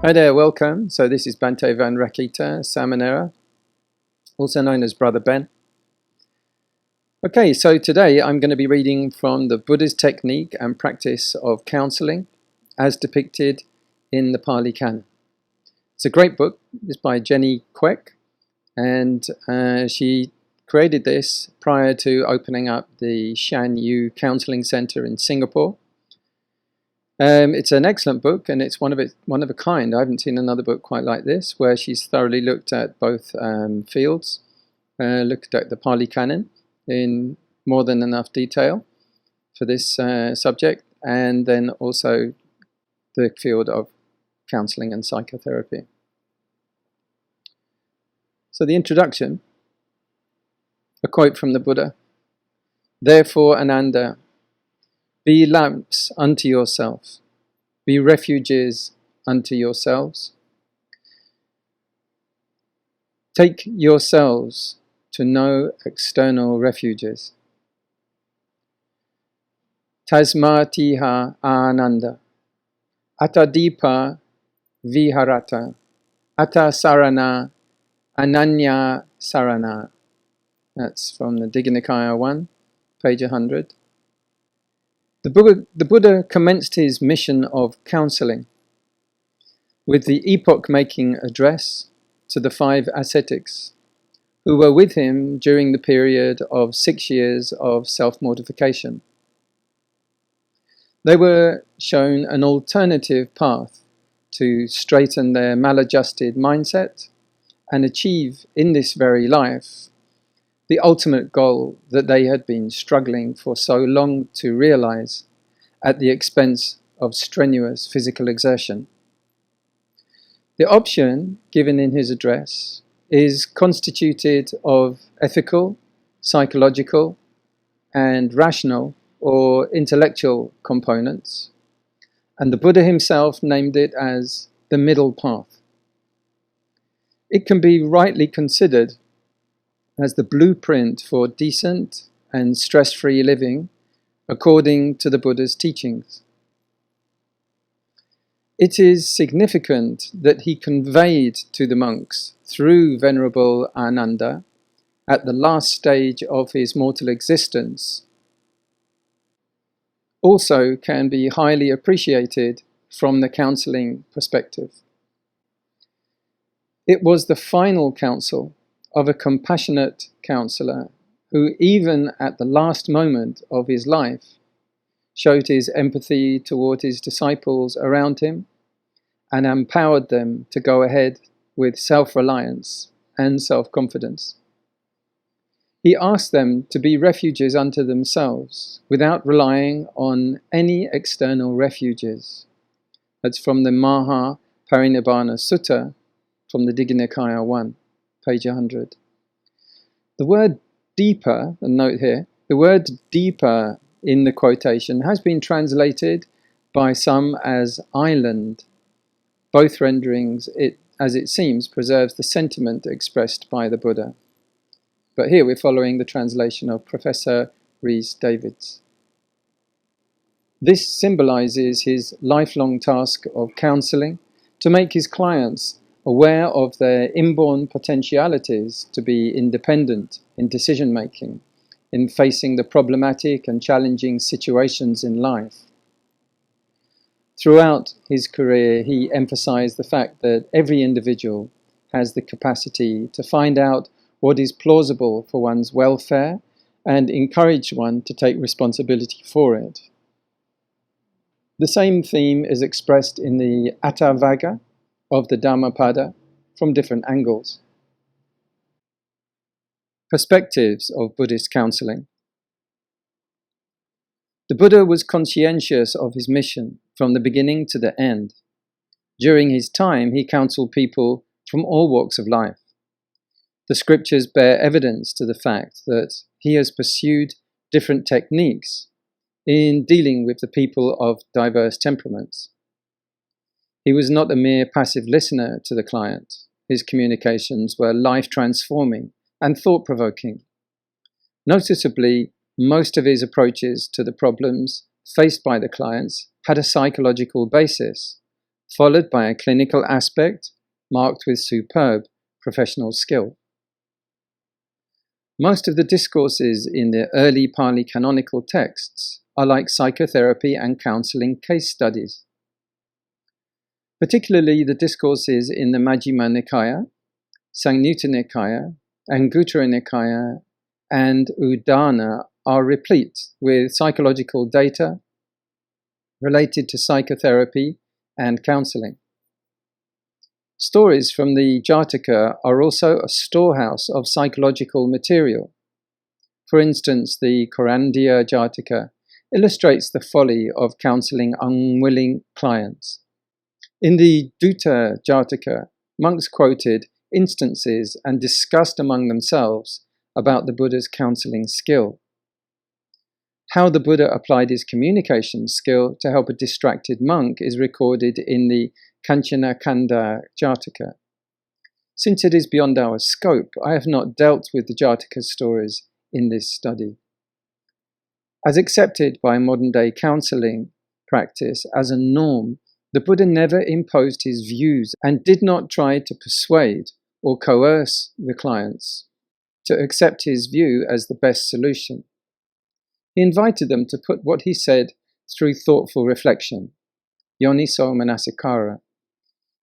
Hi there, welcome. So this is Bhante Van Rakita Samanera, also known as Brother Ben. Okay, so today I'm going to be reading from the Buddhist technique and practice of counseling as depicted in the Pali Canon. It's a great book. It's by Jenny Quek, and she created this prior to opening up the Shan Yu Counseling Center in Singapore. It's an excellent book, and it's one of a kind. I haven't seen another book quite like this, where she's thoroughly looked at both fields, looked at the Pali Canon in more than enough detail for this subject, and then also the field of counseling and psychotherapy. So the introduction, a quote from the Buddha: "Therefore, Ananda, be lamps unto yourself, be refuges unto yourselves. Take yourselves to no external refuges. Tasmatiha ananda, atadipa viharata, atasarana ananya sarana." That's from the Digha Nikaya 1, page 100. The Buddha commenced his mission of counseling with the epoch-making address to the 5 ascetics who were with him during the period of 6 years of self-mortification. They were shown an alternative path to straighten their maladjusted mindset and achieve in this very life the ultimate goal that they had been struggling for so long to realize at the expense of strenuous physical exertion. The option given in his address is constituted of ethical, psychological, and rational or intellectual components, and the Buddha himself named it as the middle path. It can be rightly considered as the blueprint for decent and stress-free living according to the Buddha's teachings. It is significant that he conveyed to the monks through Venerable Ananda at the last stage of his mortal existence also can be highly appreciated from the counseling perspective. It was the final counsel of a compassionate counselor who, even at the last moment of his life, showed his empathy toward his disciples around him and empowered them to go ahead with self-reliance and self-confidence. He asked them to be refuges unto themselves without relying on any external refuges. That's from the Maha Parinibbana Sutta from the Digha Nikaya 1. Page 100. The word deeper, a note here, the word deeper in the quotation has been translated by some as island. Both renderings, as it seems, preserves the sentiment expressed by the Buddha. But here we're following the translation of Professor Rhys Davids. This symbolizes his lifelong task of counseling to make his clients aware of their inborn potentialities to be independent in decision-making, in facing the problematic and challenging situations in life. Throughout his career, he emphasized the fact that every individual has the capacity to find out what is plausible for one's welfare and encourage one to take responsibility for it. The same theme is expressed in the Attavagga of the Dhammapada from different angles. Perspectives of Buddhist counseling. The Buddha was conscientious of his mission from the beginning to the end. During his time, he counseled people from all walks of life. The scriptures bear evidence to the fact that he has pursued different techniques in dealing with the people of diverse temperaments. He was not a mere passive listener to the client. His communications were life-transforming and thought-provoking. Noticeably, most of his approaches to the problems faced by the clients had a psychological basis, followed by a clinical aspect marked with superb professional skill. Most of the discourses in the early Pali canonical texts are like psychotherapy and counseling case studies. Particularly the discourses in the Majjhima Nikaya, Samyutta Nikaya, Anguttara Nikaya, and Udana are replete with psychological data related to psychotherapy and counseling. Stories from the Jataka are also a storehouse of psychological material. For instance, the Korandiya Jataka illustrates the folly of counseling unwilling clients. In the Dutta Jataka, monks quoted instances and discussed among themselves about the Buddha's counseling skill. How the Buddha applied his communication skill to help a distracted monk is recorded in the Kanchana Kanda Jataka. Since it is beyond our scope, I have not dealt with the Jataka stories in this study. As accepted by modern-day counseling practice as a norm, the Buddha never imposed his views and did not try to persuade or coerce the clients to accept his view as the best solution. He invited them to put what he said through thoughtful reflection, yoniso manasikara,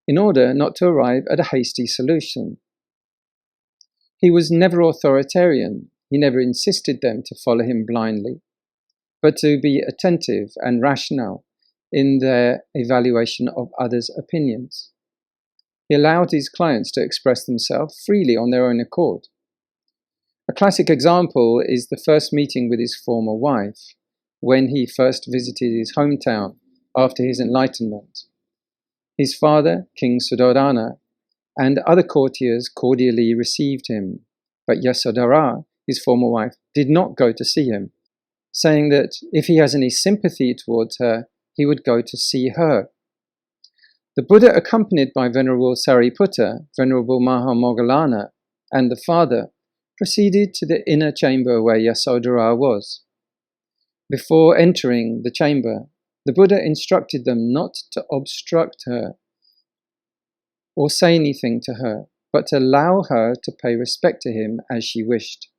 in order not to arrive at a hasty solution. He was never authoritarian. He never insisted them to follow him blindly, but to be attentive and rational in their evaluation of others' opinions. He allowed his clients to express themselves freely on their own accord. A classic example is the first meeting with his former wife, when he first visited his hometown after his enlightenment. His father, King Suddhodana, and other courtiers cordially received him, but Yasodhara, his former wife, did not go to see him, saying that if he has any sympathy towards her, he would go to see her. The Buddha, accompanied by Venerable Sariputta, Venerable Mahamoggallana, and the father, proceeded to the inner chamber where Yasodhara was. Before entering the chamber, the Buddha instructed them not to obstruct her or say anything to her, but to allow her to pay respect to him as she wished.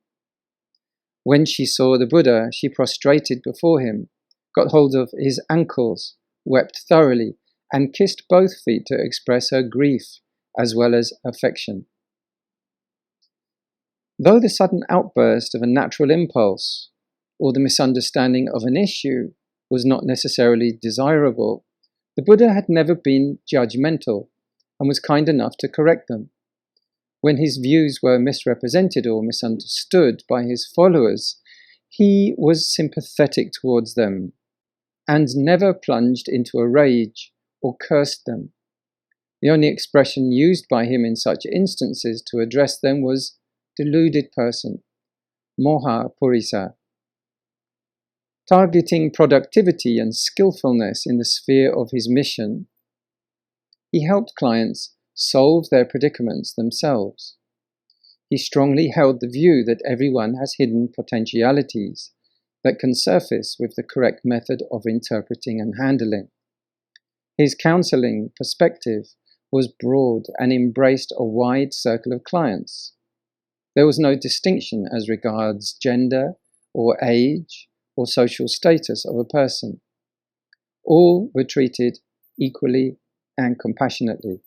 When she saw the Buddha, she prostrated before him, got hold of his ankles, wept thoroughly, and kissed both feet to express her grief as well as affection. Though the sudden outburst of a natural impulse or the misunderstanding of an issue was not necessarily desirable, the Buddha had never been judgmental and was kind enough to correct them. When his views were misrepresented or misunderstood by his followers, he was sympathetic towards them and never plunged into a rage or cursed them. The only expression used by him in such instances to address them was deluded person, moha purisa. Targeting productivity and skillfulness in the sphere of his mission, he helped clients solve their predicaments themselves. He strongly held the view that everyone has hidden potentialities that can surface with the correct method of interpreting and handling. His counseling perspective was broad and embraced a wide circle of clients. There was no distinction as regards gender or age or social status of a person. All were treated equally and compassionately.